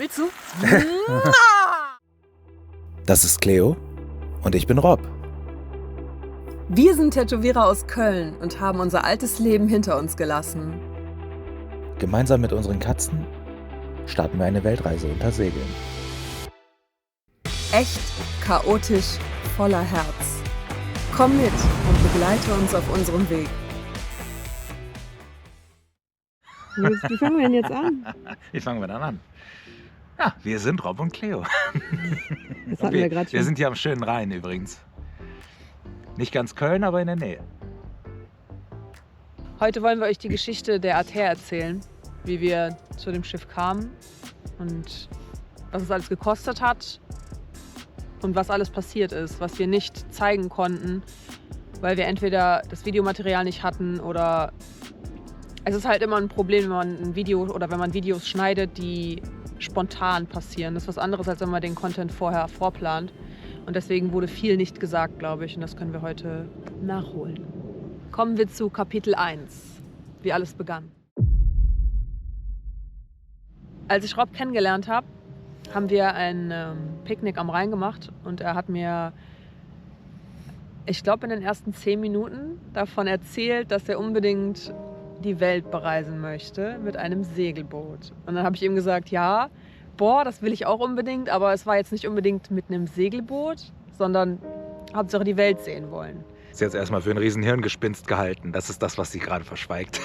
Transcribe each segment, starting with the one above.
Willst du? Das ist Cleo und ich bin Rob. Wir sind Tätowierer aus Köln und haben unser altes Leben hinter uns gelassen. Gemeinsam mit unseren Katzen starten wir eine Weltreise unter Segeln. Echt, chaotisch, voller Herz. Komm mit und begleite uns auf unserem Weg. Wie fangen wir denn jetzt an? Wie fangen wir dann an? Ja, wir sind Rob und Cleo. Das hatten wir gerade schon. Wir sind hier am schönen Rhein übrigens. Nicht ganz Köln, aber in der Nähe. Heute wollen wir euch die Geschichte der Ater erzählen, wie wir zu dem Schiff kamen und was es alles gekostet hat und was alles passiert ist, was wir nicht zeigen konnten, weil wir entweder das Videomaterial nicht hatten oder es ist halt immer ein Problem, wenn man ein Video oder wenn man Videos schneidet, die spontan passieren. Das ist was anderes, als wenn man den Content vorher vorplant. Und deswegen wurde viel nicht gesagt, glaube ich. Und das können wir heute nachholen. Kommen wir zu Kapitel 1, wie alles begann. Als ich Rob kennengelernt habe, haben wir ein Picknick am Rhein gemacht. Und er hat mir, ich glaube in den ersten 10 Minuten davon erzählt, dass er unbedingt die Welt bereisen möchte mit einem Segelboot. Und dann habe ich ihm gesagt, ja, das will ich auch unbedingt, aber es war jetzt nicht unbedingt mit einem Segelboot, sondern Hauptsache die Welt sehen wollen. Ist jetzt erstmal für ein riesen Hirngespinst gehalten. Das ist das, was sie gerade verschweigt.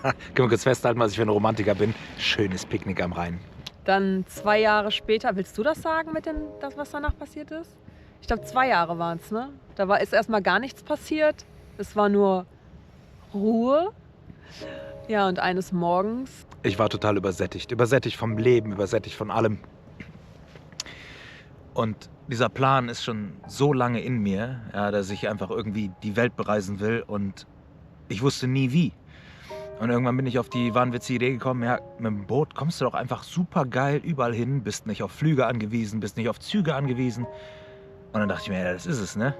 Können wir kurz festhalten, was ich für ein Romantiker bin. Schönes Picknick am Rhein. Dann 2 Jahre später, willst du das sagen mit das, was danach passiert ist? Ich glaube 2 Jahre waren es, ne? Da ist erstmal gar nichts passiert. Es war nur Ruhe. Ja, und eines Morgens. Ich war total übersättigt. Übersättigt vom Leben, übersättigt von allem. Und dieser Plan ist schon so lange in mir, ja, dass ich einfach irgendwie die Welt bereisen will. Und ich wusste nie wie. Und irgendwann bin ich auf die wahnwitzige Idee gekommen, ja, mit dem Boot kommst du doch einfach super geil überall hin, bist nicht auf Flüge angewiesen, bist nicht auf Züge angewiesen. Und dann dachte ich mir, ja, das ist es, ne?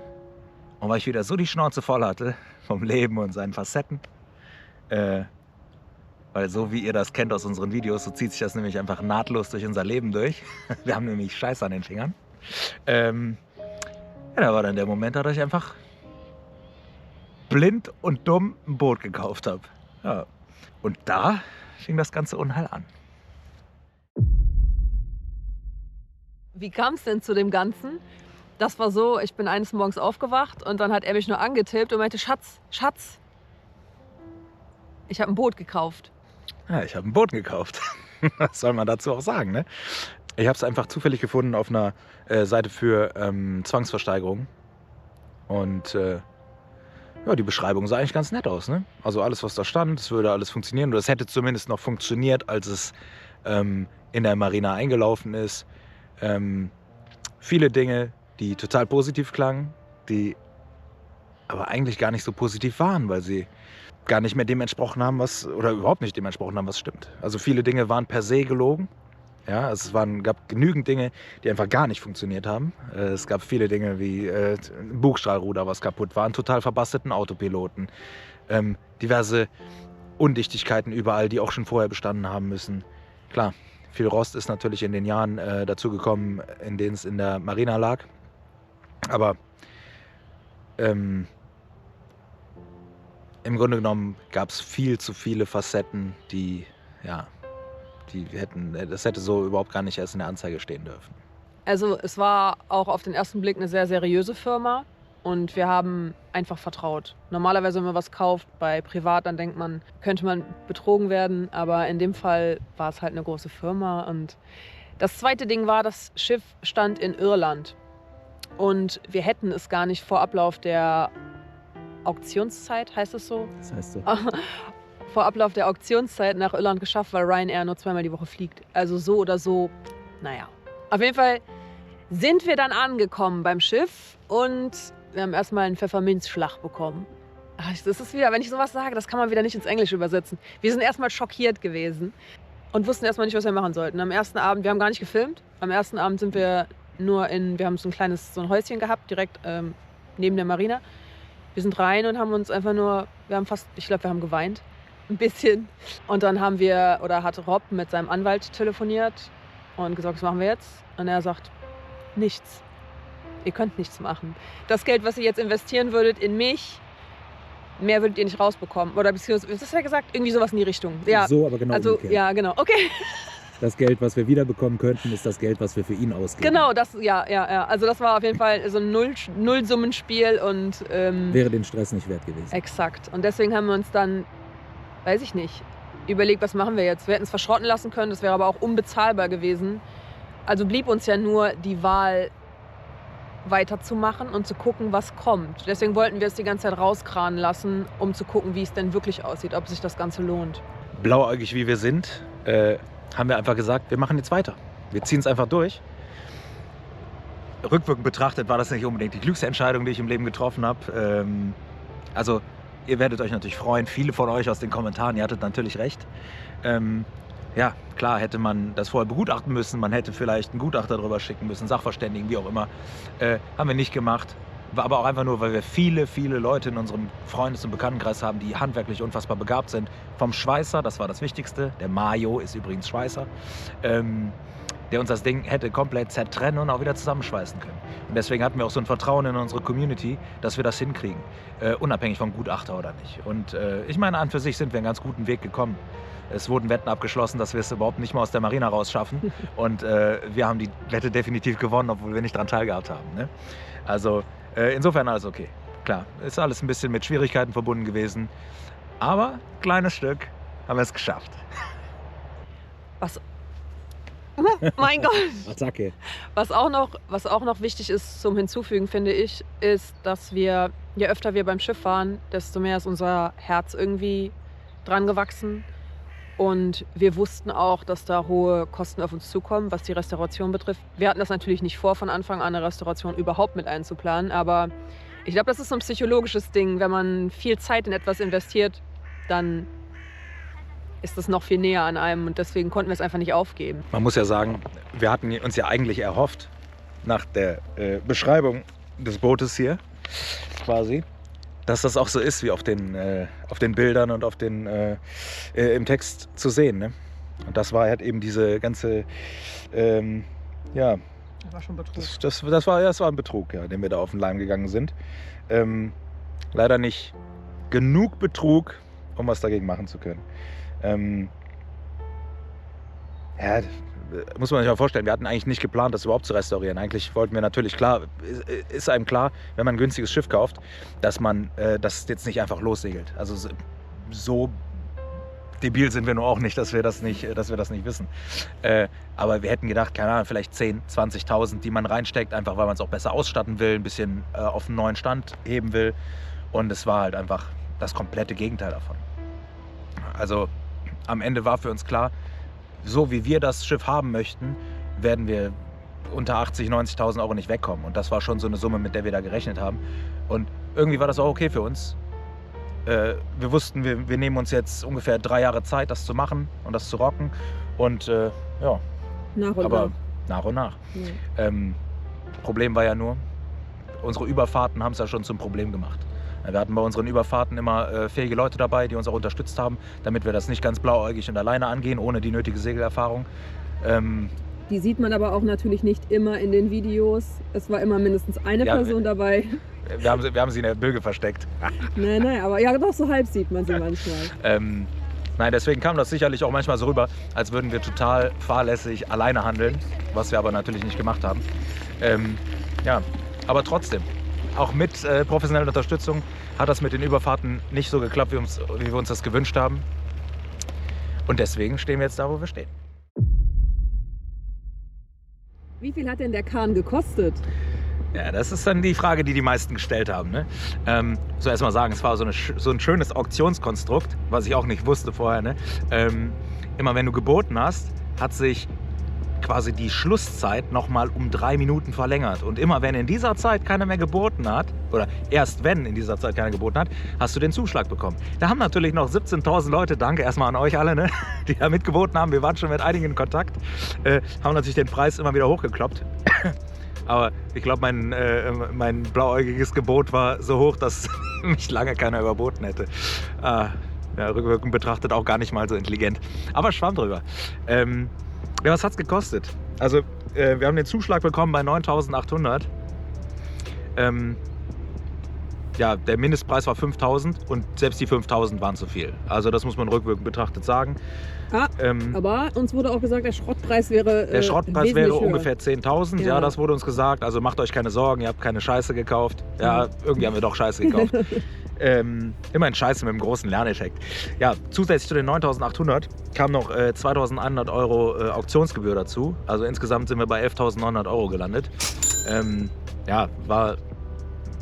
Und weil ich wieder so die Schnauze voll hatte vom Leben und seinen Facetten, weil so wie ihr das kennt aus unseren Videos, so zieht sich das nämlich einfach nahtlos durch unser Leben durch. Wir haben nämlich Scheiß an den Fingern. Ja, da war dann der Moment, dass ich einfach blind und dumm ein Boot gekauft habe. Ja. Und da fing das ganze Unheil an. Wie kam es denn zu dem Ganzen? Das war so, ich bin eines Morgens aufgewacht und dann hat er mich nur angetippt und meinte, Schatz, ich habe ein Boot gekauft. Ja, ich habe ein Boot gekauft. Was soll man dazu auch sagen, ne? Ich habe es einfach zufällig gefunden auf einer Seite für Zwangsversteigerung. Und ja, die Beschreibung sah eigentlich ganz nett aus, ne? Also alles, was da stand, es würde alles funktionieren. Oder es hätte zumindest noch funktioniert, als es in der Marina eingelaufen ist. Viele Dinge, die total positiv klangen, die aber eigentlich gar nicht so positiv waren, weil sie gar nicht mehr dem entsprochen haben, oder überhaupt nicht dem entsprochen haben, was stimmt. Also viele Dinge waren per se gelogen. Ja, es gab genügend Dinge, die einfach gar nicht funktioniert haben. Es gab viele Dinge wie ein Bugstrahlruder, was kaputt war, einen total verbasteten Autopiloten, diverse Undichtigkeiten überall, die auch schon vorher bestanden haben müssen. Klar, viel Rost ist natürlich in den Jahren dazugekommen, in denen es in der Marina lag. Aber im Grunde genommen gab es viel zu viele Facetten, das hätte so überhaupt gar nicht erst in der Anzeige stehen dürfen. Also es war auch auf den ersten Blick eine sehr seriöse Firma und wir haben einfach vertraut. Normalerweise, wenn man was kauft bei Privat, dann denkt man, könnte man betrogen werden, aber in dem Fall war es halt eine große Firma. Und das zweite Ding war, das Schiff stand in Irland und wir hätten es gar nicht vor Ablauf der Auktionszeit, heißt es so? Das heißt so. Vor Ablauf der Auktionszeit nach Irland geschafft, weil Ryanair nur 2-mal die Woche fliegt. Also so oder so, naja. Auf jeden Fall sind wir dann angekommen beim Schiff und wir haben erstmal einen Pfefferminzschlag bekommen. Das ist wieder, wenn ich sowas sage, das kann man wieder nicht ins Englische übersetzen. Wir sind erstmal schockiert gewesen und wussten erstmal nicht, was wir machen sollten. Am ersten Abend, wir haben gar nicht gefilmt. Am ersten Abend sind wir wir haben so ein Häuschen gehabt, direkt neben der Marina. Wir sind rein und haben uns einfach nur, ich glaube, wir haben geweint. Ein bisschen. Und dann hat Rob mit seinem Anwalt telefoniert und gesagt, was machen wir jetzt? Und er sagt, nichts. Ihr könnt nichts machen. Das Geld, was ihr jetzt investieren würdet in mich, mehr würdet ihr nicht rausbekommen. Oder beziehungsweise, was hat er gesagt? Irgendwie sowas in die Richtung. Ja, So, aber genau also, umgekehrt. ja, genau. Okay. Das Geld, was wir wiederbekommen könnten, ist das Geld, was wir für ihn ausgeben. Genau, das, ja. Also das war auf jeden Fall so ein Nullsummenspiel und Wäre den Stress nicht wert gewesen. exakt. Und deswegen haben wir uns dann, weiß ich nicht, überlegt, was machen wir jetzt? Wir hätten es verschrotten lassen können, das wäre aber auch unbezahlbar gewesen. Also blieb uns ja nur die Wahl, weiterzumachen und zu gucken, was kommt. Deswegen wollten wir es die ganze Zeit rauskranen lassen, um zu gucken, wie es denn wirklich aussieht, ob sich das Ganze lohnt. Blauäugig wie wir sind, haben wir einfach gesagt, wir machen jetzt weiter. Wir ziehen es einfach durch. Rückwirkend betrachtet war das nicht unbedingt die klügste Entscheidung, die ich im Leben getroffen habe. Also ihr werdet euch natürlich freuen. Viele von euch aus den Kommentaren, ihr hattet natürlich recht. Ja, klar hätte man das vorher begutachten müssen. Man hätte vielleicht einen Gutachter drüber schicken müssen, Sachverständigen, wie auch immer. Haben wir nicht gemacht. War aber auch einfach nur, weil wir viele, viele Leute in unserem Freundes- und Bekanntenkreis haben, die handwerklich unfassbar begabt sind. Vom Schweißer, das war das Wichtigste. Der Mario ist übrigens Schweißer. Der uns das Ding hätte komplett zertrennen und auch wieder zusammenschweißen können. Und deswegen hatten wir auch so ein Vertrauen in unsere Community, dass wir das hinkriegen. Unabhängig vom Gutachter oder nicht. Und ich meine, an für sich sind wir einen ganz guten Weg gekommen. Es wurden Wetten abgeschlossen, dass wir es überhaupt nicht mal aus der Marina rausschaffen. Und wir haben die Wette definitiv gewonnen, obwohl wir nicht daran teilgehabt haben. Ne? Also insofern alles okay. Klar, ist alles ein bisschen mit Schwierigkeiten verbunden gewesen. Aber kleines Stück haben wir es geschafft. Mein Gott! Attacke. Was auch noch wichtig ist zum Hinzufügen, finde ich, ist, dass wir, je öfter wir beim Schiff waren, desto mehr ist unser Herz irgendwie dran gewachsen. Und wir wussten auch, dass da hohe Kosten auf uns zukommen, was die Restauration betrifft. Wir hatten das natürlich nicht vor, von Anfang an eine Restauration überhaupt mit einzuplanen. Aber ich glaube, das ist so ein psychologisches Ding. Wenn man viel Zeit in etwas investiert, dann ist das noch viel näher an einem. Und deswegen konnten wir es einfach nicht aufgeben. Man muss ja sagen, wir hatten uns ja eigentlich erhofft, nach der Beschreibung des Bootes hier quasi, dass das auch so ist wie auf den Bildern und im Text zu sehen. Ne? Und das war halt eben diese ganze, ja, Das war schon Betrug. das war ein Betrug, ja, den wir da auf den Leim gegangen sind. Leider nicht genug Betrug, um was dagegen machen zu können. Ja, muss man sich mal vorstellen, wir hatten eigentlich nicht geplant, das überhaupt zu restaurieren. Eigentlich wollten wir natürlich, klar, ist einem klar, wenn man ein günstiges Schiff kauft, dass man das jetzt nicht einfach lossegelt. Also so debil sind wir nur auch nicht, dass wir das nicht wissen. Aber wir hätten gedacht, keine Ahnung, vielleicht 10.000, 20.000, die man reinsteckt, einfach weil man es auch besser ausstatten will, ein bisschen auf einen neuen Stand heben will. Und es war halt einfach das komplette Gegenteil davon. Also am Ende war für uns klar, so wie wir das Schiff haben möchten, werden wir unter 80.000, 90.000 Euro nicht wegkommen. Und das war schon so eine Summe, mit der wir da gerechnet haben. Und irgendwie war das auch okay für uns. Wir wussten, wir nehmen uns jetzt ungefähr 3 Jahre Zeit, das zu machen und das zu rocken. Und ja, Nach und aber nach. nach und nach. Ja. Problem war ja nur, unsere Überfahrten haben es ja schon zum Problem gemacht. Wir hatten bei unseren Überfahrten immer fähige Leute dabei, die uns auch unterstützt haben, damit wir das nicht ganz blauäugig und alleine angehen, ohne die nötige Segelerfahrung. Die sieht man aber auch natürlich nicht immer in den Videos. Es war immer mindestens eine Ja, Person dabei. Wir haben sie in der Böge versteckt. Nein, aber ja, doch so halb sieht man sie manchmal. Nein, deswegen kam das sicherlich auch manchmal so rüber, als würden wir total fahrlässig alleine handeln, was wir aber natürlich nicht gemacht haben. Ja, aber trotzdem, auch mit professioneller Unterstützung hat das mit den Überfahrten nicht so geklappt, wie wir uns das gewünscht haben. Und deswegen stehen wir jetzt da, wo wir stehen. Wie viel hat denn der Kahn gekostet? Ja, das ist dann die Frage, die die meisten gestellt haben. Ne? So erstmal sagen, es war so ein schönes Auktionskonstrukt, was ich auch nicht wusste vorher. Ne? Immer wenn du geboten hast, hat sich quasi die Schlusszeit nochmal um 3 Minuten verlängert. Und immer wenn in dieser Zeit keiner mehr geboten hat, oder erst wenn in dieser Zeit keiner geboten hat, hast du den Zuschlag bekommen. Da haben natürlich noch 17.000 Leute, danke erstmal an euch alle, ne, die da mitgeboten haben. Wir waren schon mit einigen in Kontakt, haben natürlich den Preis immer wieder hochgekloppt. Aber ich glaube, mein blauäugiges Gebot war so hoch, dass mich lange keiner überboten hätte. Ja, rückwirkend betrachtet auch gar nicht mal so intelligent. Aber schwamm drüber. Ja, was hat's gekostet? Also, wir haben den Zuschlag bekommen bei 9.800. Ja, der Mindestpreis war 5.000 und selbst die 5.000 waren zu viel. Also das muss man rückwirkend betrachtet sagen. Aber uns wurde auch gesagt, der Schrottpreis wäre Der Schrottpreis wäre höher. ungefähr 10.000. Ja, das wurde uns gesagt. Also macht euch keine Sorgen, ihr habt keine Scheiße gekauft. Ja, irgendwie haben wir doch Scheiße gekauft. Immerhin Scheiße mit einem großen Lerneffekt. Ja, zusätzlich zu den 9.800 kam noch 2.100 € Auktionsgebühr dazu. Also insgesamt sind wir bei 11.900 € gelandet. Ja, war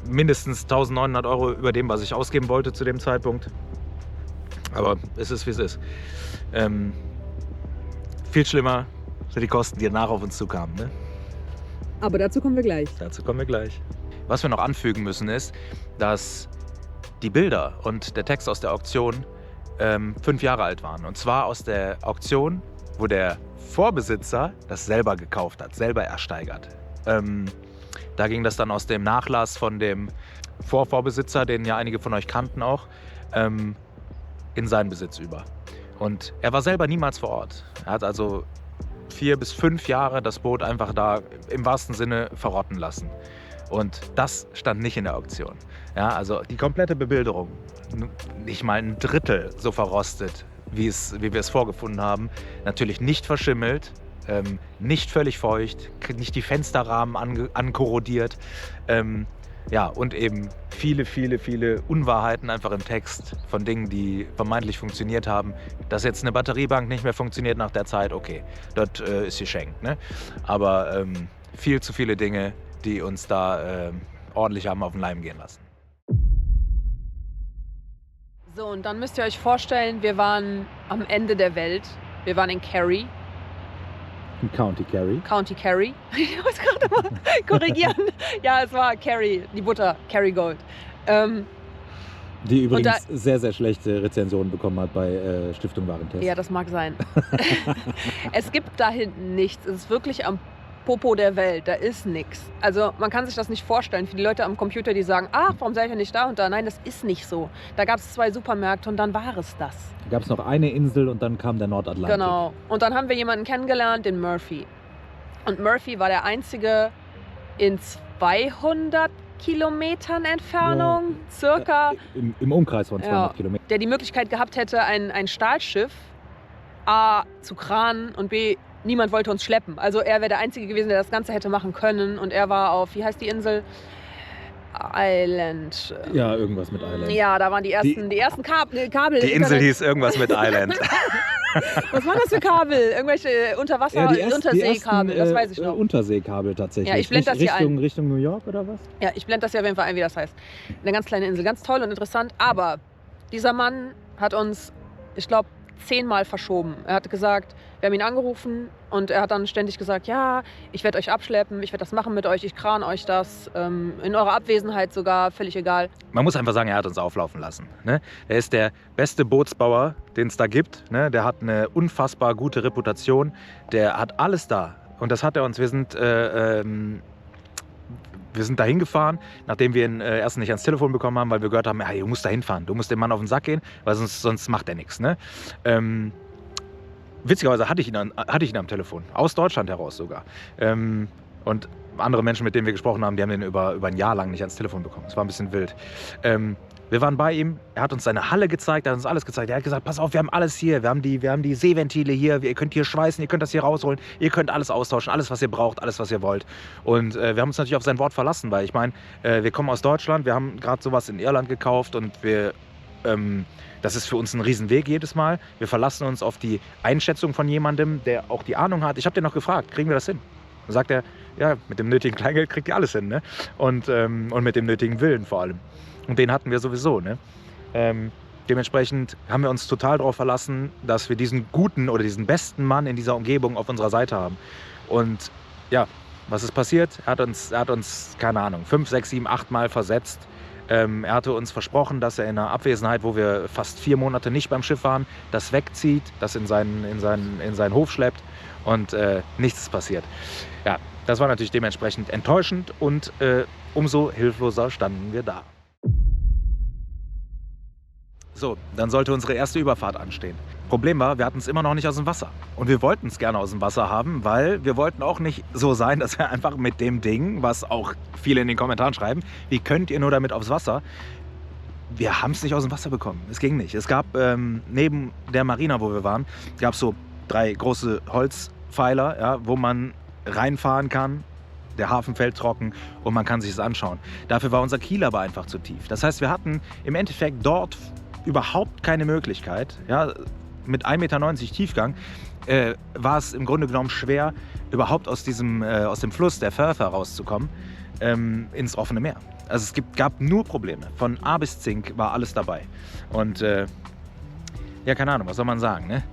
mindestens 1.900 € über dem, was ich ausgeben wollte zu dem Zeitpunkt. Aber es ist, wie es ist. Viel schlimmer sind die Kosten, die danach auf uns zukamen. Ne? Aber dazu kommen wir gleich. Dazu kommen wir gleich. Was wir noch anfügen müssen ist, dass die Bilder und der Text aus der Auktion 5 Jahre alt waren. Und zwar aus der Auktion, wo der Vorbesitzer das selber gekauft hat, selber ersteigert. Da ging das dann aus dem Nachlass von dem Vorvorbesitzer, den ja einige von euch kannten auch, in seinen Besitz über. Und er war selber niemals vor Ort. Er hat also 4 bis 5 Jahre das Boot einfach da im wahrsten Sinne verrotten lassen. Und das stand nicht in der Auktion. Ja, also die komplette Bebilderung, nicht mal ein Drittel so verrostet, wie wir es vorgefunden haben. Natürlich nicht verschimmelt, nicht völlig feucht, nicht die Fensterrahmen ankorrodiert. Ja, und eben viele, viele, viele Unwahrheiten einfach im Text von Dingen, die vermeintlich funktioniert haben. Dass jetzt eine Batteriebank nicht mehr funktioniert nach der Zeit, okay, das ist geschenkt. Ne? Aber viel zu viele Dinge, die uns da ordentlich haben auf den Leim gehen lassen. So, und dann müsst ihr euch vorstellen, wir waren am Ende der Welt. Wir waren in Kerry. In County Kerry. County Kerry. Ich muss gerade mal korrigieren. Ja, es war Kerry, die Butter, Kerry Gold. Die übrigens sehr, sehr schlechte Rezensionen bekommen hat bei Stiftung Warentest. Ja, das mag sein. Es gibt da hinten nichts. Es ist wirklich am Popo der Welt. Da ist nichts. Also man kann sich das nicht vorstellen. Für die Leute am Computer, die sagen, ach, warum seid ihr nicht da und da? Nein, das ist nicht so. Da gab es 2 Supermärkte und dann war es das. Da gab es noch eine Insel und dann kam der Nordatlantik. Genau. Und dann haben wir jemanden kennengelernt, den Murphy. Und Murphy war der Einzige in 200 Kilometern Entfernung, circa, Im Umkreis von 200 Kilometern. der die Möglichkeit gehabt hätte, ein Stahlschiff A zu kranen und B, niemand wollte uns schleppen. Also er wäre der Einzige gewesen, der das Ganze hätte machen können. Und er war auf, wie heißt die Insel? Island. Ja, irgendwas mit Island. Ja, da waren die ersten Kabel. Die Insel hieß irgendwas mit Island. Was waren das für Kabel? Irgendwelche Unterseekabel, das weiß ich noch. Unterseekabel tatsächlich. Ja, ich blende das hier ein. Richtung New York oder was? Ja, ich blende das hier auf jeden Fall ein, wie das heißt. Eine ganz kleine Insel, ganz toll und interessant. Aber dieser Mann hat uns, ich glaube, 10-mal verschoben. Er hat gesagt, wir haben ihn angerufen und er hat dann ständig gesagt, ja, ich werde euch abschleppen, ich werde das machen mit euch, ich kran euch das, in eurer Abwesenheit sogar, völlig egal. Man muss einfach sagen, er hat uns auflaufen lassen. Ne? Er ist der beste Bootsbauer, den es da gibt. Ne? Der hat eine unfassbar gute Reputation. Der hat alles da. Und das hat er uns. Wir sind da hingefahren, nachdem wir ihn erst nicht ans Telefon bekommen haben, weil wir gehört haben, ja, du musst da hinfahren, du musst dem Mann auf den Sack gehen, weil sonst macht er nichts. Ne? Witzigerweise hatte ich ihn am Telefon, aus Deutschland heraus sogar. Und andere Menschen, mit denen wir gesprochen haben, die haben den über ein Jahr lang nicht ans Telefon bekommen. Es war ein bisschen wild. Wir waren bei ihm, er hat uns seine Halle gezeigt, er hat uns alles gezeigt. Er hat gesagt, pass auf, wir haben alles hier, wir haben die Seeventile hier, ihr könnt hier schweißen, ihr könnt das hier rausholen, ihr könnt alles austauschen, alles, was ihr braucht, alles, was ihr wollt. Und wir haben uns natürlich auf sein Wort verlassen, weil ich meine, wir kommen aus Deutschland, wir haben gerade sowas in Irland gekauft und das ist für uns ein Riesenweg jedes Mal. Wir verlassen uns auf die Einschätzung von jemandem, der auch die Ahnung hat. Ich habe den noch gefragt, kriegen wir das hin? Dann sagt er, ja, mit dem nötigen Kleingeld kriegt ihr alles hin. Ne? Und mit dem nötigen Willen vor allem. Und den hatten wir sowieso. Ne? Dementsprechend haben wir uns total darauf verlassen, dass wir diesen guten oder diesen besten Mann in dieser Umgebung auf unserer Seite haben. Und ja, was ist passiert? Er hat uns, keine Ahnung, 5, 6, 7, 8 Mal versetzt. Er hatte uns versprochen, dass er in einer Abwesenheit, wo wir fast 4 Monate nicht beim Schiff waren, das wegzieht, das in seinen Hof schleppt und nichts ist passiert. Ja, das war natürlich dementsprechend enttäuschend und umso hilfloser standen wir da. So, dann sollte unsere erste Überfahrt anstehen. Problem war, wir hatten es immer noch nicht aus dem Wasser. Und wir wollten es gerne aus dem Wasser haben, weil wir wollten auch nicht so sein, dass wir einfach mit dem Ding, was auch viele in den Kommentaren schreiben, wie könnt ihr nur damit aufs Wasser? Wir haben es nicht aus dem Wasser bekommen. Es ging nicht. Es gab neben der Marina, wo wir waren, gab es so 3 große Holzpfeiler, ja, wo man reinfahren kann. Der Hafen fällt trocken und man kann sich es anschauen. Dafür war unser Kiel aber einfach zu tief. Das heißt, wir hatten im Endeffekt dort überhaupt keine Möglichkeit, ja, mit 1,90 Meter Tiefgang war es im Grunde genommen schwer, überhaupt aus dem Fluss der Firth rauszukommen, ins offene Meer. Also es gab nur Probleme. Von A bis Zink war alles dabei. Und ja, keine Ahnung, was soll man sagen, ne?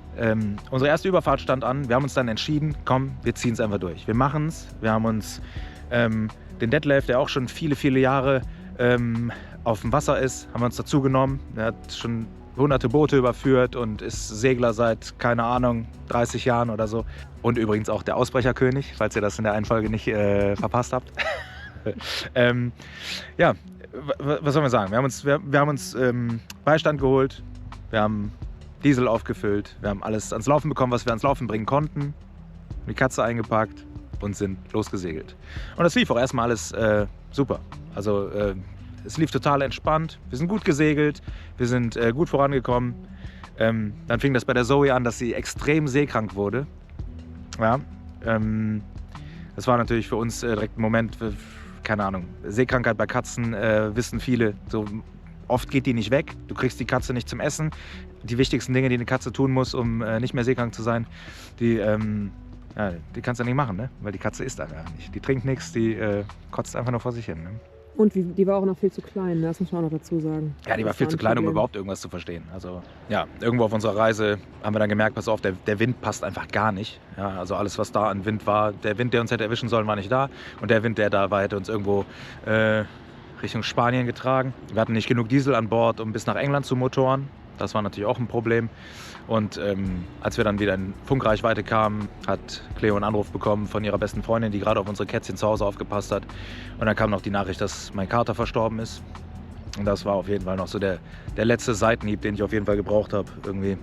Unsere erste Überfahrt stand an. Wir haben uns dann entschieden, komm, wir ziehen es einfach durch. Wir machen es. Wir haben uns den Detlef, der auch schon viele, viele Jahre auf dem Wasser ist, haben wir uns dazu genommen. Er hat schon hunderte Boote überführt und ist Segler seit, keine Ahnung, 30 Jahren oder so. Und übrigens auch der Ausbrecherkönig, falls ihr das in der einen Folge nicht verpasst habt. Ja, was soll man sagen? Wir haben uns Beistand geholt, wir haben Diesel aufgefüllt, wir haben alles ans Laufen bekommen, was wir ans Laufen bringen konnten, die Katze eingepackt und sind losgesegelt. Und das lief auch erstmal alles super. Also es lief total entspannt, wir sind gut gesegelt, wir sind gut vorangekommen. Dann fing das bei der Zoe an, dass sie extrem seekrank wurde. Ja, das war natürlich für uns direkt ein Moment, keine Ahnung, Seekrankheit bei Katzen wissen viele. So oft geht die nicht weg, du kriegst die Katze nicht zum Essen. Die wichtigsten Dinge, die eine Katze tun muss, um nicht mehr seekrank zu sein, die kannst du nicht machen, ne? Weil die Katze isst einfach nicht. Die trinkt nichts, die kotzt einfach nur vor sich hin. Ne? Und die war auch noch viel zu klein, das muss man auch noch dazu sagen. Ja, die war viel zu klein, um überhaupt irgendwas zu verstehen. Also ja, irgendwo auf unserer Reise haben wir dann gemerkt, pass auf, der Wind passt einfach gar nicht. Ja, also alles, was da an Wind war, der Wind, der uns hätte erwischen sollen, war nicht da. Und der Wind, der da war, hätte uns irgendwo Richtung Spanien getragen. Wir hatten nicht genug Diesel an Bord, um bis nach England zu motoren. Das war natürlich auch ein Problem. Und als wir dann wieder in Funkreichweite kamen, hat Cleo einen Anruf bekommen von ihrer besten Freundin, die gerade auf unsere Kätzchen zu Hause aufgepasst hat. Und dann kam noch die Nachricht, dass mein Kater verstorben ist. Und das war auf jeden Fall noch so der letzte Seitenhieb, den ich auf jeden Fall gebraucht habe. Irgendwie,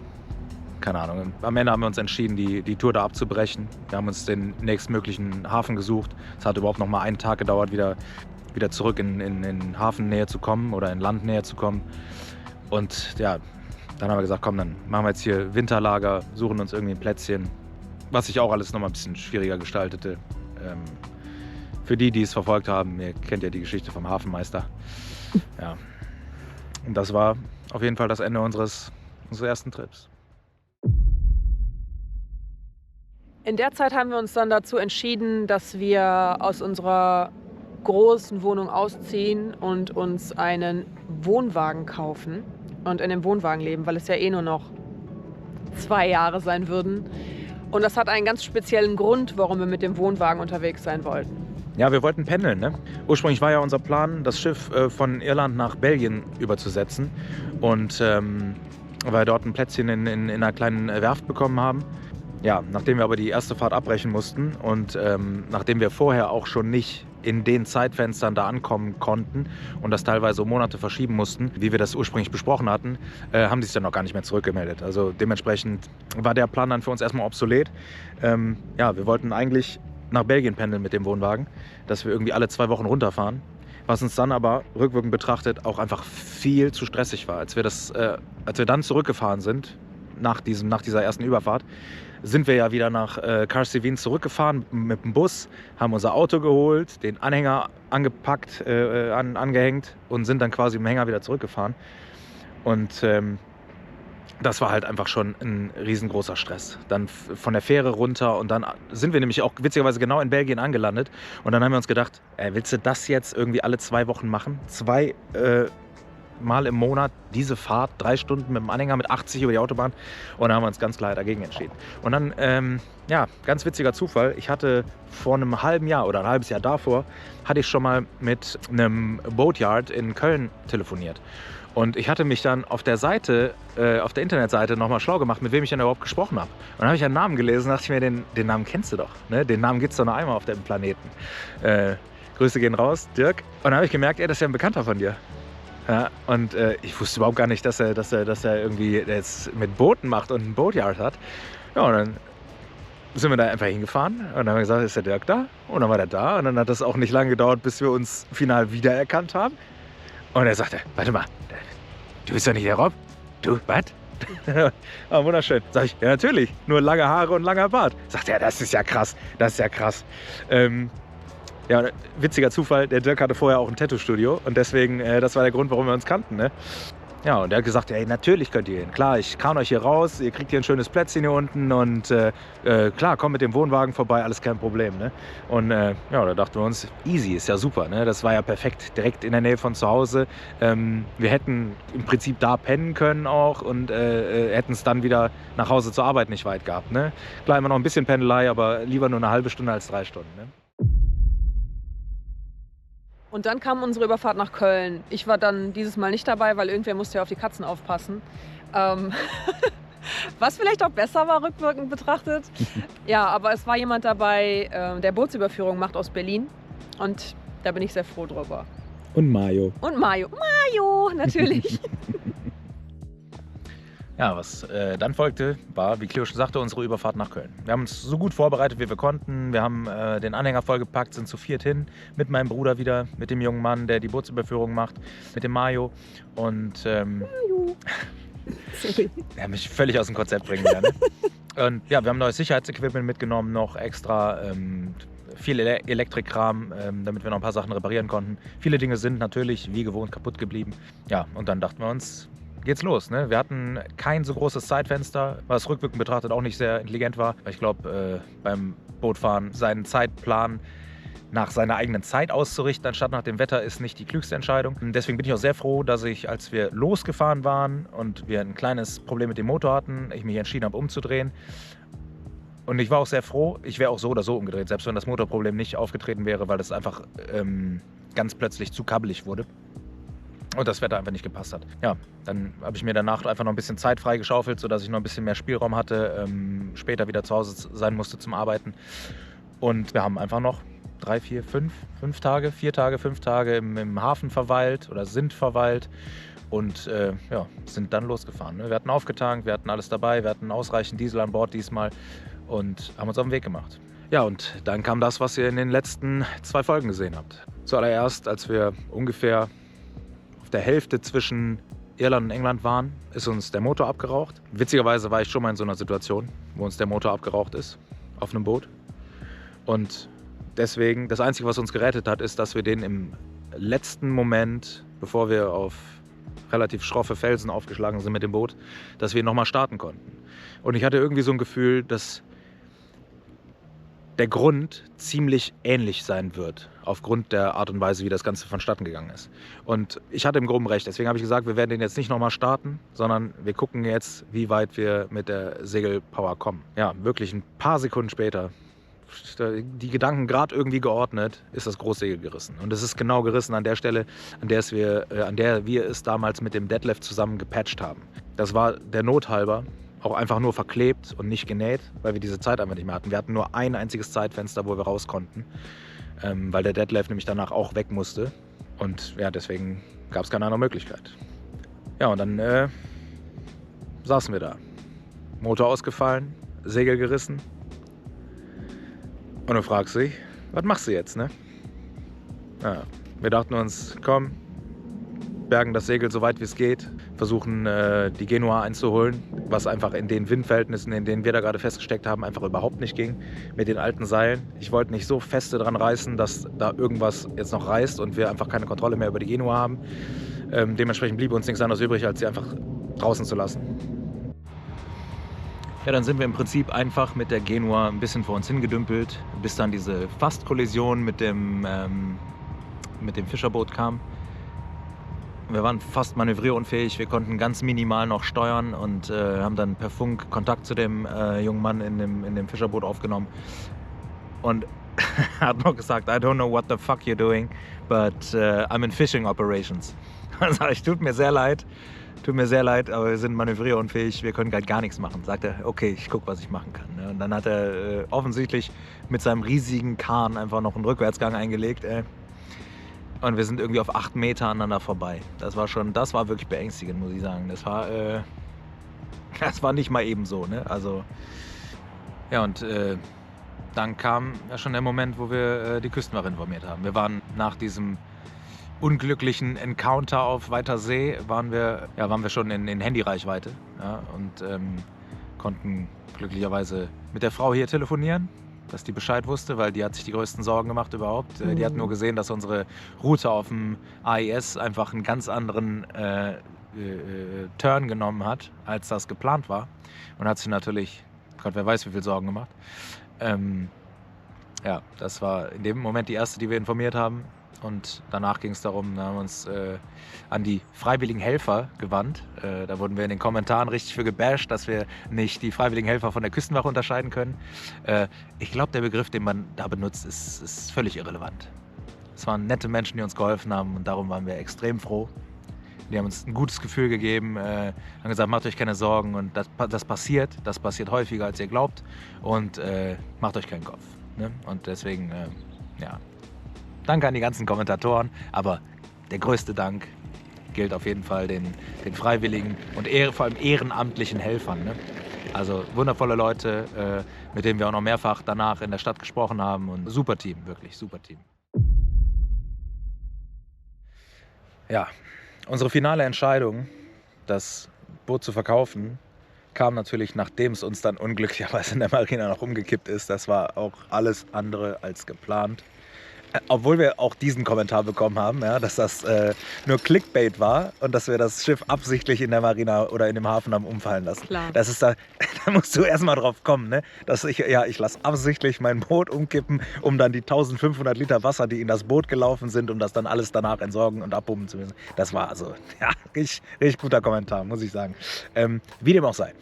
keine Ahnung. Am Ende haben wir uns entschieden, die Tour da abzubrechen. Wir haben uns den nächstmöglichen Hafen gesucht. Es hat überhaupt noch mal einen Tag gedauert, wieder zurück in Hafennähe zu kommen oder in Landnähe zu kommen. Und ja, dann haben wir gesagt, komm, dann machen wir jetzt hier Winterlager, suchen uns irgendwie ein Plätzchen, was sich auch alles noch mal ein bisschen schwieriger gestaltete. Für die es verfolgt haben, ihr kennt ja die Geschichte vom Hafenmeister. Ja. Und das war auf jeden Fall das Ende unseres ersten Trips. In der Zeit haben wir uns dann dazu entschieden, dass wir aus unserer großen Wohnung ausziehen und uns einen Wohnwagen kaufen und in dem Wohnwagen leben, weil es ja eh nur noch 2 Jahre sein würden. Und das hat einen ganz speziellen Grund, warum wir mit dem Wohnwagen unterwegs sein wollten. Ja, wir wollten pendeln, ne? Ursprünglich war ja unser Plan, das Schiff von Irland nach Belgien überzusetzen. Und weil wir dort ein Plätzchen in einer kleinen Werft bekommen haben. Ja, nachdem wir aber die erste Fahrt abbrechen mussten und nachdem wir vorher auch schon nicht in den Zeitfenstern da ankommen konnten und das teilweise um Monate verschieben mussten, wie wir das ursprünglich besprochen hatten, haben die sich dann noch gar nicht mehr zurückgemeldet. Also dementsprechend war der Plan dann für uns erstmal obsolet. Ja, wir wollten eigentlich nach Belgien pendeln mit dem Wohnwagen, dass wir irgendwie alle 2 Wochen runterfahren. Was uns dann aber rückwirkend betrachtet auch einfach viel zu stressig war. Als wir dann zurückgefahren sind, nach dieser ersten Überfahrt, sind wir ja wieder nach Carsey-Wien zurückgefahren mit dem Bus, haben unser Auto geholt, den Anhänger angepackt, angehängt und sind dann quasi im Hänger wieder zurückgefahren. Und das war halt einfach schon ein riesengroßer Stress. Dann von der Fähre runter und dann sind wir nämlich auch witzigerweise genau in Belgien angelandet. Und dann haben wir uns gedacht, willst du das jetzt irgendwie alle 2 Wochen machen? 2 Mal im Monat diese Fahrt, 3 Stunden mit dem Anhänger mit 80 über die Autobahn. Und dann haben wir uns ganz klar dagegen entschieden. Und dann, ja, ganz witziger Zufall. Ich hatte vor einem halben Jahr oder ein halbes Jahr davor, hatte ich schon mal mit einem Boatyard in Köln telefoniert. Und ich hatte mich dann auf der Seite, auf der Internetseite nochmal schlau gemacht, mit wem ich denn überhaupt gesprochen habe. Und dann habe ich einen Namen gelesen, dachte ich mir, den Namen kennst du doch. Ne? Den Namen gibt es doch noch einmal auf dem Planeten. Grüße gehen raus, Dirk. Und dann habe ich gemerkt, das ist ja ein Bekannter von dir. Ja, und ich wusste überhaupt gar nicht, dass er irgendwie jetzt mit Booten macht und ein Boatyard hat. Ja, und dann sind wir da einfach hingefahren und dann haben wir gesagt, ist der Dirk da? Und dann war der da und dann hat das auch nicht lange gedauert, bis wir uns final wiedererkannt haben. Und er sagte, warte mal, du bist doch nicht der Rob? Du, was? Ah, wunderschön. Sag ich, ja natürlich, nur lange Haare und langer Bart. Sagt er, das ist ja krass, das ist ja krass. Ja, witziger Zufall, der Dirk hatte vorher auch ein Tattoo-Studio und deswegen, das war der Grund, warum wir uns kannten, ne? Ja, und er hat gesagt, ey, natürlich könnt ihr hin. Klar, ich kann euch hier raus, ihr kriegt hier ein schönes Plätzchen hier unten und klar, komm mit dem Wohnwagen vorbei, alles kein Problem, ne? Und ja, da dachten wir uns, easy, ist ja super, ne? Das war ja perfekt, direkt in der Nähe von zu Hause. Wir hätten im Prinzip da pennen können auch und hätten es dann wieder nach Hause zur Arbeit nicht weit gehabt, ne? Klar, immer noch ein bisschen Pendelei, aber lieber nur eine halbe Stunde als 3 Stunden, ne? Und dann kam unsere Überfahrt nach Köln. Ich war dann dieses Mal nicht dabei, weil irgendwer musste ja auf die Katzen aufpassen. Was vielleicht auch besser war, rückwirkend betrachtet. Ja, aber es war jemand dabei, der Bootsüberführung macht aus Berlin. Und da bin ich sehr froh drüber. Und Mayo. Und Mayo. Mayo, natürlich. Ja, was dann folgte, war, wie Cleo schon sagte, unsere Überfahrt nach Köln. Wir haben uns so gut vorbereitet, wie wir konnten. Wir haben den Anhänger vollgepackt, sind zu 4 hin, mit meinem Bruder wieder, mit dem jungen Mann, der die Bootsüberführung macht, mit dem Mayo. Und Mayo. Sorry. Er mich völlig aus dem Konzept bringen wieder, ne? Und ja, wir haben neues Sicherheitsequipment mitgenommen, noch extra viel Elektrikkram, damit wir noch ein paar Sachen reparieren konnten. Viele Dinge sind natürlich wie gewohnt kaputt geblieben. Ja, und dann dachten wir uns, geht's los, ne? Wir hatten kein so großes Zeitfenster, was rückwirkend betrachtet auch nicht sehr intelligent war. Ich glaube, beim Bootfahren seinen Zeitplan nach seiner eigenen Zeit auszurichten, anstatt nach dem Wetter, ist nicht die klügste Entscheidung. Und deswegen bin ich auch sehr froh, dass ich, als wir losgefahren waren und wir ein kleines Problem mit dem Motor hatten, ich mich entschieden habe, umzudrehen. Und ich war auch sehr froh, ich wäre auch so oder so umgedreht, selbst wenn das Motorproblem nicht aufgetreten wäre, weil es einfach ganz plötzlich zu kabbelig wurde. Und das Wetter einfach nicht gepasst hat. Ja, dann habe ich mir danach einfach noch ein bisschen Zeit freigeschaufelt, sodass ich noch ein bisschen mehr Spielraum hatte, später wieder zu Hause sein musste zum Arbeiten. Und wir haben einfach noch 3, 4, 5 Tage, 4 Tage, 5 Tage im Hafen verweilt oder sind verweilt und ja, sind dann losgefahren. Ne? Wir hatten aufgetankt, wir hatten alles dabei, wir hatten ausreichend Diesel an Bord diesmal und haben uns auf den Weg gemacht. Ja, und dann kam das, was ihr in den letzten 2 Folgen gesehen habt. Zuallererst, als wir ungefähr der Hälfte zwischen Irland und England waren, ist uns der Motor abgeraucht. Witzigerweise war ich schon mal in so einer Situation, wo uns der Motor abgeraucht ist, auf einem Boot. Und deswegen, das Einzige, was uns gerettet hat, ist, dass wir den im letzten Moment, bevor wir auf relativ schroffe Felsen aufgeschlagen sind mit dem Boot, dass wir nochmal starten konnten. Und ich hatte irgendwie so ein Gefühl, dass der Grund ziemlich ähnlich sein wird, aufgrund der Art und Weise, wie das Ganze vonstatten gegangen ist. Und ich hatte im Groben recht, deswegen habe ich gesagt, wir werden den jetzt nicht nochmal starten, sondern wir gucken jetzt, wie weit wir mit der Segelpower kommen. Ja, wirklich ein paar Sekunden später, die Gedanken gerade irgendwie geordnet, ist das Großsegel gerissen. Und es ist genau gerissen an der Stelle, an der wir es damals mit dem Detlef zusammen gepatcht haben. Das war der Not halber auch einfach nur verklebt und nicht genäht, weil wir diese Zeit einfach nicht mehr hatten. Wir hatten nur ein einziges Zeitfenster, wo wir raus konnten, weil der Detlef nämlich danach auch weg musste. Und ja, deswegen gab es keine andere Möglichkeit. Ja, und dann saßen wir da. Motor ausgefallen, Segel gerissen. Und du fragst dich, was machst du jetzt, ne? Ja, wir dachten uns, komm, bergen das Segel so weit wie es geht, versuchen die Genua einzuholen, was einfach in den Windverhältnissen, in denen wir da gerade festgesteckt haben, einfach überhaupt nicht ging mit den alten Seilen. Ich wollte nicht so feste dran reißen, dass da irgendwas jetzt noch reißt und wir einfach keine Kontrolle mehr über die Genua haben. Dementsprechend blieb uns nichts anderes übrig, als sie einfach draußen zu lassen. Ja, dann sind wir im Prinzip einfach mit der Genua ein bisschen vor uns hingedümpelt, bis dann diese Fast-Kollision mit dem Fischerboot kam. Wir waren fast manövrierunfähig, wir konnten ganz minimal noch steuern und haben dann per Funk Kontakt zu dem jungen Mann in dem Fischerboot aufgenommen. Und er hat noch gesagt, I don't know what the fuck you're doing, but I'm in fishing operations. Dann sage ich, tut mir sehr leid, aber wir sind manövrierunfähig, wir können gar nichts machen. Sagt er, okay, ich gucke, was ich machen kann. Und dann hat er offensichtlich mit seinem riesigen Kahn einfach noch einen Rückwärtsgang eingelegt. Und wir sind irgendwie auf 8 Meter aneinander vorbei. Das war wirklich beängstigend, muss ich sagen. Das war nicht mal eben so, ne? Also, ja, und dann kam ja schon der Moment, wo wir die Küstenwache informiert haben. Wir waren nach diesem unglücklichen Encounter auf weiter See, waren wir schon in Handyreichweite, ja, und konnten glücklicherweise mit der Frau hier telefonieren, dass die Bescheid wusste, weil die hat sich die größten Sorgen gemacht überhaupt. Die hat nur gesehen, dass unsere Route auf dem AIS einfach einen ganz anderen Turn genommen hat, als das geplant war. Und hat sich natürlich, Gott, wer weiß, wie viel Sorgen gemacht. Ja, das war in dem Moment die erste, die wir informiert haben. Und danach ging es darum, da haben wir uns an die freiwilligen Helfer gewandt. Da wurden wir in den Kommentaren richtig für gebasht, dass wir nicht die freiwilligen Helfer von der Küstenwache unterscheiden können. Ich glaube, der Begriff, den man da benutzt, ist völlig irrelevant. Es waren nette Menschen, die uns geholfen haben und darum waren wir extrem froh. Die haben uns ein gutes Gefühl gegeben, haben gesagt, macht euch keine Sorgen und das passiert häufiger, als ihr glaubt und macht euch keinen Kopf. Ne? Und deswegen, ja, danke an die ganzen Kommentatoren, aber der größte Dank gilt auf jeden Fall den freiwilligen und vor allem ehrenamtlichen Helfern. Ne? Also wundervolle Leute, mit denen wir auch noch mehrfach danach in der Stadt gesprochen haben und super Team, wirklich super Team. Ja, unsere finale Entscheidung, das Boot zu verkaufen, kam natürlich, nachdem es uns dann unglücklicherweise in der Marina noch umgekippt ist. Das war auch alles andere als geplant. Obwohl wir auch diesen Kommentar bekommen haben, ja, dass das nur Clickbait war und dass wir das Schiff absichtlich in der Marina oder in dem Hafen haben umfallen lassen. Klar. Das ist da musst du erstmal drauf kommen, ne? Dass ich lasse absichtlich mein Boot umkippen, um dann die 1500 Liter Wasser, die in das Boot gelaufen sind, um das dann alles danach entsorgen und abpumpen zu müssen. Das war also, ja, richtig guter Kommentar, muss ich sagen. Wie dem auch sei.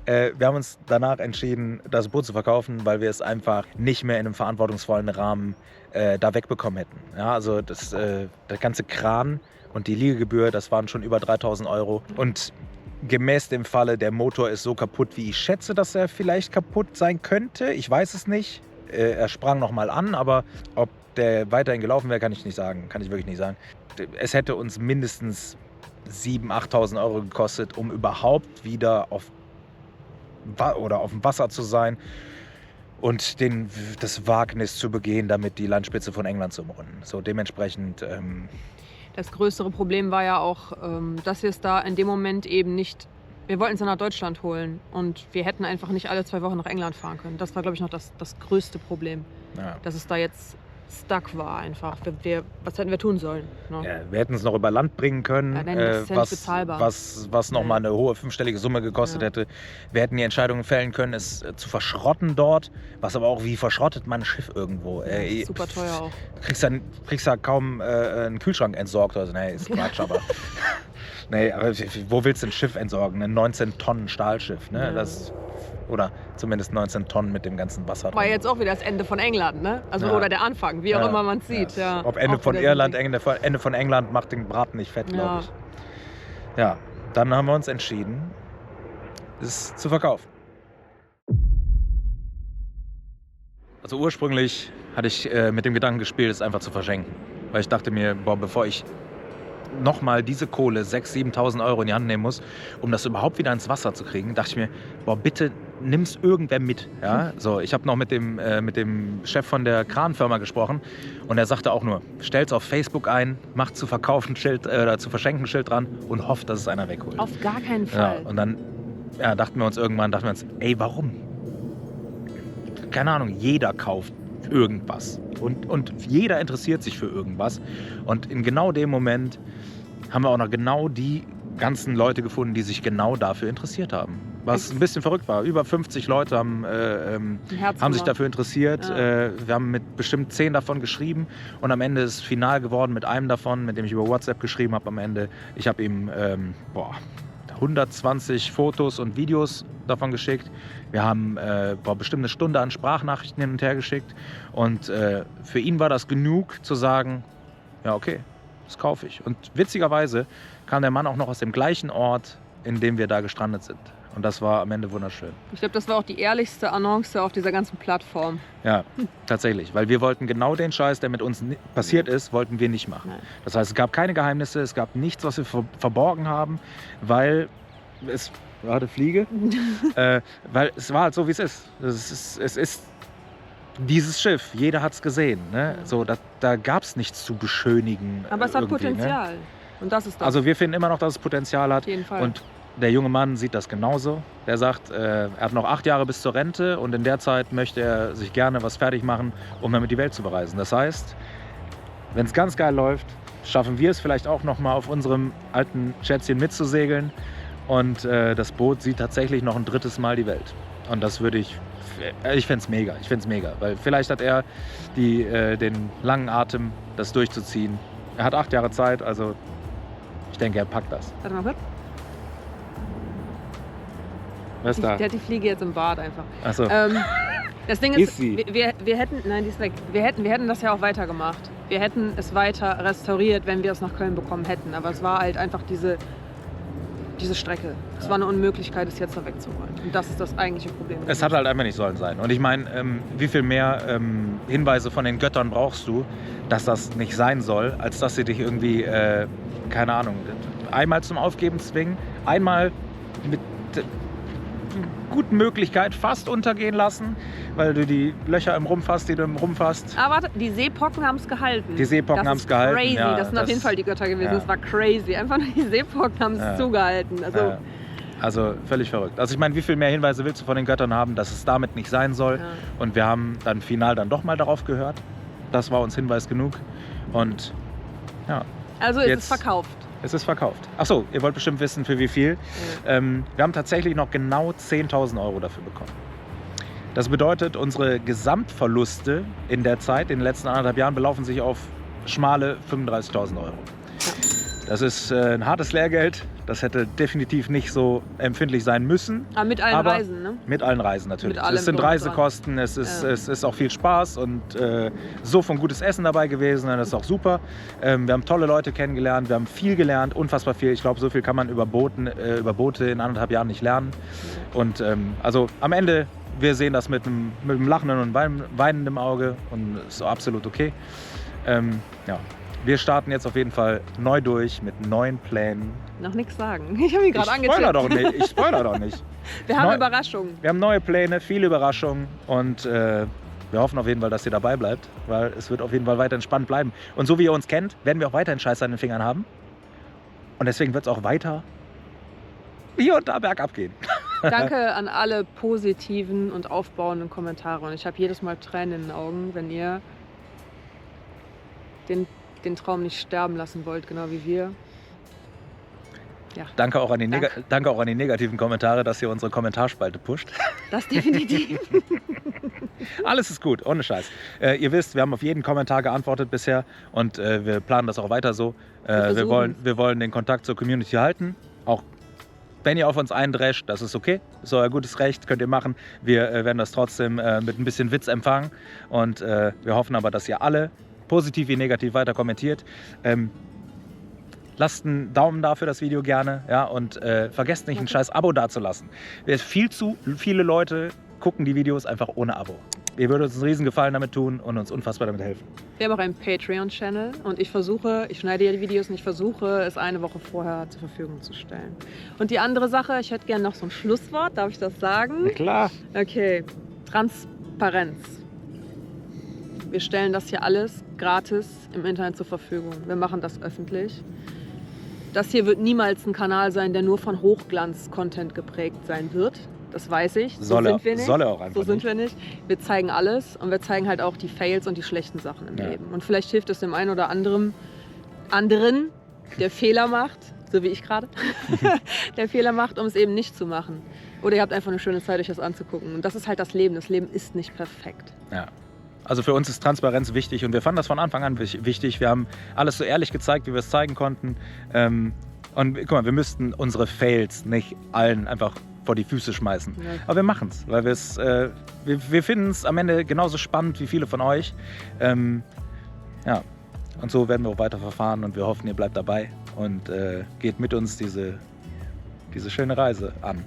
Wir haben uns danach entschieden, das Boot zu verkaufen, weil wir es einfach nicht mehr in einem verantwortungsvollen Rahmen da wegbekommen hätten. Ja, also der ganze Kran und die Liegegebühr, das waren schon über 3.000 €. Und gemäß dem Falle, der Motor ist so kaputt, wie ich schätze, dass er vielleicht kaputt sein könnte. Ich weiß es nicht. Er sprang nochmal an, aber ob der weiterhin gelaufen wäre, kann ich nicht sagen. Kann ich wirklich nicht sagen. Es hätte uns mindestens 7.000, 8.000 € gekostet, um überhaupt wieder auf dem Wasser zu sein und das Wagnis zu begehen, damit die Landspitze von England zu umrunden. So dementsprechend. Das größere Problem war ja auch, dass wir es da in dem Moment eben nicht. Wir wollten es nach Deutschland holen und wir hätten einfach nicht alle 2 Wochen nach England fahren können. Das war, glaube ich, noch das größte Problem. Ja. Dass es da jetzt stuck war einfach. Was hätten wir tun sollen? Ne? Ja, wir hätten es noch über Land bringen können, was nochmal eine hohe 5-stellige Summe gekostet hätte. Wir hätten die Entscheidung fällen können, es zu verschrotten dort, was aber auch, wie verschrottet man ein Schiff irgendwo? Super teuer auch. Kriegst da kaum einen Kühlschrank entsorgt. Also, nee, ist Quatsch, aber... Nee, aber wo willst du ein Schiff entsorgen? Ein 19 Tonnen Stahlschiff, ne? Ja. Oder zumindest 19 Tonnen mit dem ganzen Wasser drin. War jetzt auch wieder das Ende von England, ne? Also, oder der Anfang, wie auch immer man es sieht. Ja. Ob Ende von Irland, Ende von England macht den Braten nicht fett, glaube ich. Ja, dann haben wir uns entschieden, es zu verkaufen. Also ursprünglich hatte ich mit dem Gedanken gespielt, es einfach zu verschenken. Weil ich dachte mir, bevor ich nochmal diese Kohle, 6.000, 7.000 € in die Hand nehmen muss, um das überhaupt wieder ins Wasser zu kriegen, dachte ich mir, bitte nimm's irgendwer mit. Ja? So, ich habe noch mit dem Chef von der Kranfirma gesprochen und er sagte auch nur, stell's auf Facebook ein, macht zu verkaufen Schild oder zu verschenken Schild dran und hofft, dass es einer wegholt. Auf gar keinen Fall. Ja, und dann dachten wir uns, ey, warum? Keine Ahnung, jeder kauft irgendwas. Und jeder interessiert sich für irgendwas. Und in genau dem Moment haben wir auch noch genau die ganzen Leute gefunden, die sich genau dafür interessiert haben. Was ein bisschen verrückt war. Über 50 Leute haben sich dafür interessiert. Ja. Wir haben mit bestimmt 10 davon geschrieben. Und am Ende ist es final geworden mit einem davon, mit dem ich über WhatsApp geschrieben habe am Ende. Ich habe ihm 120 Fotos und Videos davon geschickt. Wir haben bestimmt eine Stunde an Sprachnachrichten hin und her geschickt. Und für ihn war das genug zu sagen, ja okay, das kaufe ich. Und witzigerweise kam der Mann auch noch aus dem gleichen Ort, in dem wir da gestrandet sind. Und das war am Ende wunderschön. Ich glaube, das war auch die ehrlichste Annonce auf dieser ganzen Plattform. Ja, tatsächlich. Weil wir wollten genau den Scheiß, der mit uns passiert ist, wollten wir nicht machen. Nein. Das heißt, es gab keine Geheimnisse, es gab nichts, was wir verborgen haben, weil es... Warte, Fliege. Weil es war halt so, wie es ist. Es ist dieses Schiff. Jeder hat es gesehen. Ne? So, da gab es nichts zu beschönigen. Aber es hat irgendwie, Potenzial. Ne? Und das ist das. Also wir finden immer noch, dass es Potenzial hat. auf jeden Fall. Und der junge Mann sieht das genauso. Der sagt, er hat noch 8 Jahre bis zur Rente und in der Zeit möchte er sich gerne was fertig machen, um damit die Welt zu bereisen. Das heißt, wenn es ganz geil läuft, schaffen wir es vielleicht auch noch mal auf unserem alten Schätzchen mitzusegeln. Und das Boot sieht tatsächlich noch ein 3. Mal die Welt. Und das würde ich fände es mega. Ich fände es mega. Weil vielleicht hat er den langen Atem, das durchzuziehen. Er hat 8 Jahre Zeit, also ich denke, er packt das. Warte mal kurz. Was ist da? Der hat die Fliege jetzt im Bad einfach. Achso. Das Ding Ist ist, sie? wir hätten, nein, die ist weg. Wir hätten das ja auch weitergemacht. Wir hätten es weiter restauriert, wenn wir es nach Köln bekommen hätten. Aber es war halt einfach diese Strecke. Es war eine Unmöglichkeit, es jetzt noch wegzuholen. Und das ist das eigentliche Problem. Es hat halt einfach nicht sollen sein. Und ich meine, wie viel mehr Hinweise von den Göttern brauchst du, dass das nicht sein soll, als dass sie dich irgendwie, keine Ahnung, einmal zum Aufgeben zwingen, einmal mit guten Möglichkeit fast untergehen lassen, weil du die Löcher im Rumpf hast, die du im Rumpf hast. Aber warte, die Seepocken haben es gehalten. Die Seepocken haben es gehalten. Crazy, Ja, das sind auf jeden Fall die Götter gewesen. ja. Das war crazy. Einfach nur die Seepocken haben es zugehalten. Also, Also völlig verrückt. Also ich meine, wie viel mehr Hinweise willst du von den Göttern haben, dass es damit nicht sein soll? Ja. Und wir haben dann final dann doch mal darauf gehört. Das war uns Hinweis genug. Und ja, also ist Jetzt- es verkauft. es ist verkauft. Achso, ihr wollt bestimmt wissen, für wie viel. Ja. Wir haben tatsächlich noch genau 10.000 Euro dafür bekommen. Das bedeutet, unsere Gesamtverluste in der Zeit, in den letzten 1,5 Jahren, belaufen sich auf schmale 35.000 Euro. Das ist ein hartes Lehrgeld. Das hätte definitiv nicht so empfindlich sein müssen. Aber mit allen Aber Reisen, ne? Mit allen Reisen natürlich. Mit allem Es sind drum und dran. Reisekosten, es ist, Ja. es ist auch viel Spaß und so von gutes Essen dabei gewesen. Das ist auch super. Wir haben tolle Leute kennengelernt, wir haben viel gelernt, unfassbar viel. Ich glaube, so viel kann man über Boote in 1,5 Jahren nicht lernen. Und also am Ende, wir sehen das mit einem lachenden und weinenden Auge und ist absolut okay. Ja. Wir starten jetzt auf jeden Fall neu durch mit neuen Plänen. Noch nichts sagen. Ich habe ihn gerade Ich spoiler angetippt. doch nicht. Ich spoiler doch nicht. Wir haben Neu- Überraschungen. Wir haben neue Pläne, viele Überraschungen und wir hoffen auf jeden Fall, dass ihr dabei bleibt, weil es wird auf jeden Fall weiterhin spannend bleiben. Und so wie ihr uns kennt, werden wir auch weiterhin Scheiß an den Fingern haben. Und deswegen wird es auch weiter hier und da bergab gehen. Danke an alle positiven und aufbauenden Kommentare. Und ich habe jedes Mal Tränen in den Augen, wenn ihr den Traum nicht sterben lassen wollt, genau wie wir. Ja, Danke auch an die, Danke. Danke auch an die negativen Kommentare, dass ihr unsere Kommentarspalte pusht. das definitiv. Alles ist gut, ohne Scheiß. Ihr wisst, wir haben auf jeden Kommentar geantwortet bisher und wir planen das auch weiter so. Wir versuchen's. wollen den Kontakt zur Community halten. Auch wenn ihr auf uns eindrescht, das ist okay. Das ist euer gutes Recht, könnt ihr machen. Wir werden das trotzdem mit ein bisschen Witz empfangen. Und wir hoffen aber, dass ihr alle, positiv wie negativ, weiter kommentiert. Lasst einen Daumen da für das Video gerne, ja, und vergesst nicht, ein scheiß Abo dazulassen. Viel zu viele Leute gucken die Videos einfach ohne Abo. Ihr würdet uns einen riesen Gefallen damit tun und uns unfassbar damit helfen. Wir haben auch einen Patreon-Channel und ich schneide ja die Videos und ich versuche, es eine Woche vorher zur Verfügung zu stellen. Und die andere Sache, ich hätte gerne noch so ein Schlusswort, darf ich das sagen? Klar. Okay, Transparenz. Wir stellen das hier alles gratis im Internet zur Verfügung. Wir machen das öffentlich. Das hier wird niemals ein Kanal sein, der nur von Hochglanz-Content geprägt sein wird. Das weiß ich. So sind wir nicht. Soll er auch einfach So sind nicht. wir nicht. Wir zeigen alles und wir zeigen halt auch die Fails und die schlechten Sachen im Ja. Leben. Und vielleicht hilft es dem einen oder anderen, der Fehler macht, so wie ich gerade, der Fehler macht, um es eben nicht zu machen. Oder ihr habt einfach eine schöne Zeit, euch das anzugucken. Und das ist halt das Leben. Das Leben ist nicht perfekt. Ja. Also für uns ist Transparenz wichtig und wir fanden das von Anfang an wichtig. Wir haben alles so ehrlich gezeigt, wie wir es zeigen konnten. Und guck mal, wir müssten unsere Fails nicht allen einfach vor die Füße schmeißen. Ja. Aber wir machen es, weil wir finden es am Ende genauso spannend wie viele von euch. Ja. Und so werden wir auch weiter verfahren und wir hoffen, ihr bleibt dabei und geht mit uns diese schöne Reise an.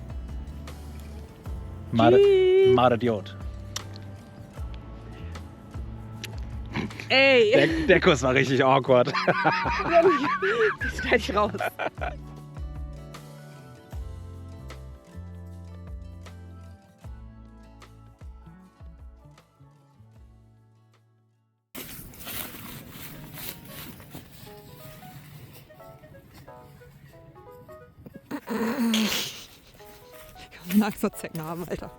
Idiot. Ey! Der Kuss war richtig awkward. Das schneide ich raus. Ich kann Angst vor Zecken haben, Alter.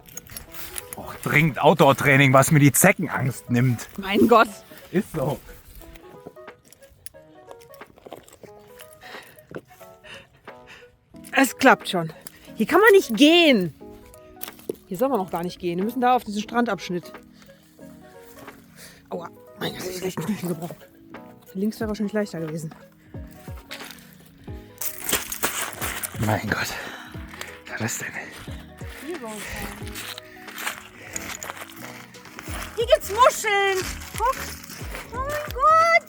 Och, dringend Outdoor-Training, was mir die Zeckenangst nimmt. Mein Gott! Ist so. Es klappt schon. Hier kann man nicht gehen. Hier soll man noch gar nicht gehen. Wir müssen da auf diesen Strandabschnitt. Aua, mein Gott, ich habe Knöchel gebrochen. Links wäre wahrscheinlich leichter gewesen. Mein Gott. Was ist das denn? Hier gibt's Muscheln. Guck. Oh mein Gott.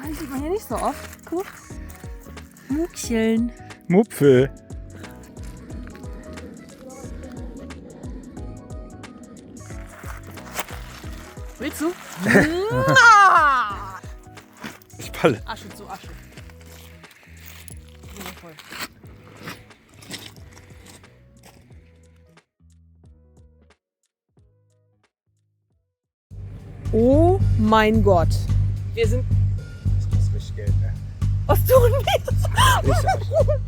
Das sieht man hier nicht so oft. Guck. Muckchen. Mupfel. Willst du? Ich falle. Asche zu Asche. Wundervoll. Oh mein Gott. Wir sind. Das kostet richtig Geld, ne? Was tun wir?